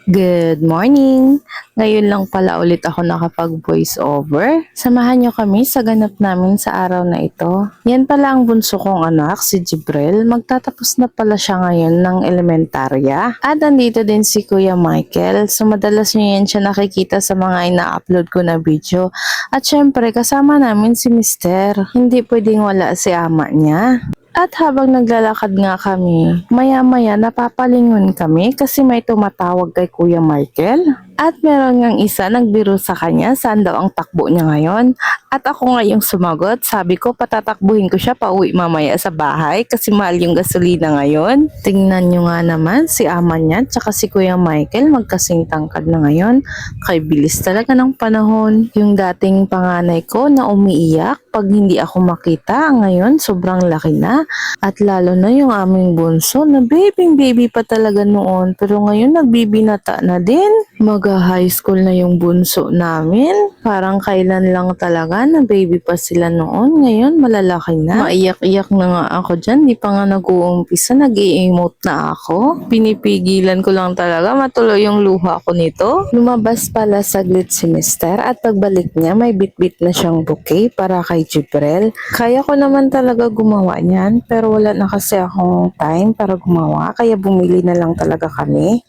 Good morning! Ngayon lang pala ulit ako nakapag-voice over. Samahan niyo kami sa ganap namin sa araw na ito. Yan pala ang bunso kong anak, si Jibril. Magtatapos na pala siya ngayon ng elementarya. At andito din si Kuya Michael. So madalas niyo yan siya nakikita sa mga ina-upload ko na video. At syempre kasama namin si Mister. Hindi pwedeng wala si ama niya. At habang naglalakad nga kami, maya-maya napapalingon kami kasi may tumatawag kay Kuya Michael. At meron ngang isa nagbiro sa kanya saan daw ang takbo niya ngayon. At ako nga yung sumagot, sabi ko patatakbuhin ko siya pauwi mamaya sa bahay kasi mahal yung gasolina ngayon. Tingnan nyo nga naman si ama niya tsaka si Kuya Michael magkasing tangkad na ngayon. Kay bilis talaga ng panahon. Yung dating panganay ko na umiiyak pag hindi ako makita, ngayon sobrang laki na. At lalo na yung aming bunso na baby pa talaga noon pero ngayon nagbibinata na din. Mag-high school na yung bunso namin. Parang kailan lang talaga na baby pa sila noon. Ngayon malalaki na. Maiyak-iyak na nga ako dyan. Di pa nga nag-uumpisa. Nag-i-emote na ako. Pinipigilan ko lang talaga. Matuloy yung luha ko nito. Lumabas pala saglit si Mister at pagbalik niya may bit-bit na siyang bouquet para kay Jibril. Kaya ko naman talaga gumawa niyan pero wala na kasi akong time para gumawa kaya bumili na lang talaga kami.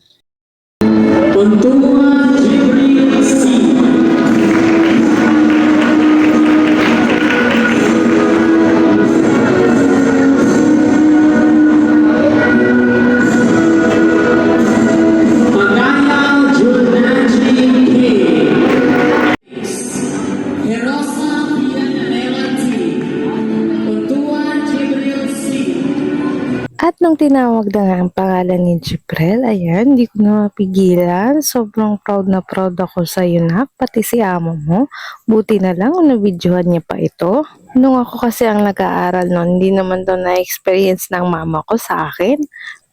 Untungan Jibril C. Pagaya Junaji K. Herosa Pianela T. Untungan Jibril C. At nung tinawag na nga ang pangalan ni Jibril, ayan, hindi ko na mapigilan. Sobrang proud na proud ako sa iyo na, pati si amo mo. Buti na lang kung nabidyohan niya pa ito. Nung ako kasi ang nag-aaral noon, hindi naman daw na-experience ng mama ko sa akin.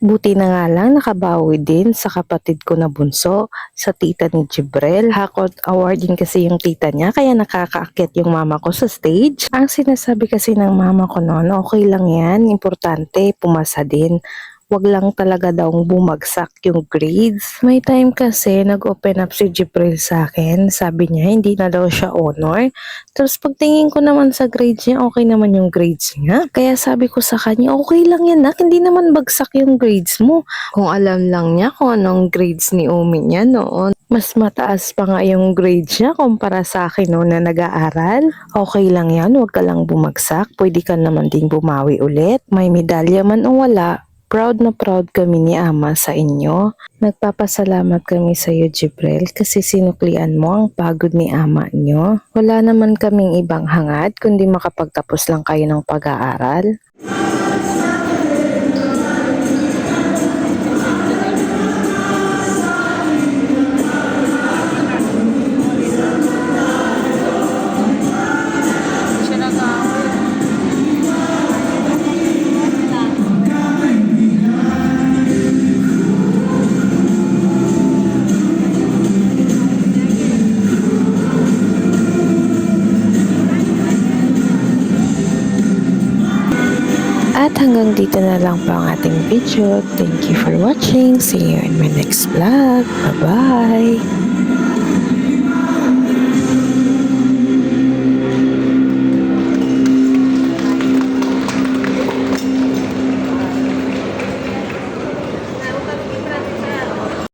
Buti na nga lang nakabawi din sa kapatid ko na bunso, sa tita ni Jibril. Hakot award din kasi yung tita niya kaya nakakaakyat yung mama ko sa stage. Ang sinasabi kasi ng mama ko noon, okay lang yan, importante, pumasa din. Wag lang talaga daw bumagsak yung grades. May time kasi nag-open up si Jibril sa akin. Sabi niya hindi na daw siya honor. Tapos pagtingin ko naman sa grades niya, okay naman yung grades niya. Kaya sabi ko sa kanya, okay lang yan nak, hindi naman bagsak yung grades mo. Kung alam lang niya kung anong grades ni Umi niya noon. Mas mataas pa nga yung grades niya kumpara sa akin noon na nag-aaral. Okay lang yan, huwag ka lang bumagsak. Pwede ka naman ding bumawi ulit. May medalya man o wala. Proud na proud kami ni Ama sa inyo. Nagpapasalamat kami sa iyo, Jibril, kasi sinuklian mo ang pagod ni Ama nyo. Wala naman kaming ibang hangad kundi makapagtapos lang kayo ng pag-aaral. At hanggang dito na lang po ang ating video. Thank you for watching. See you in my next vlog. Bye-bye!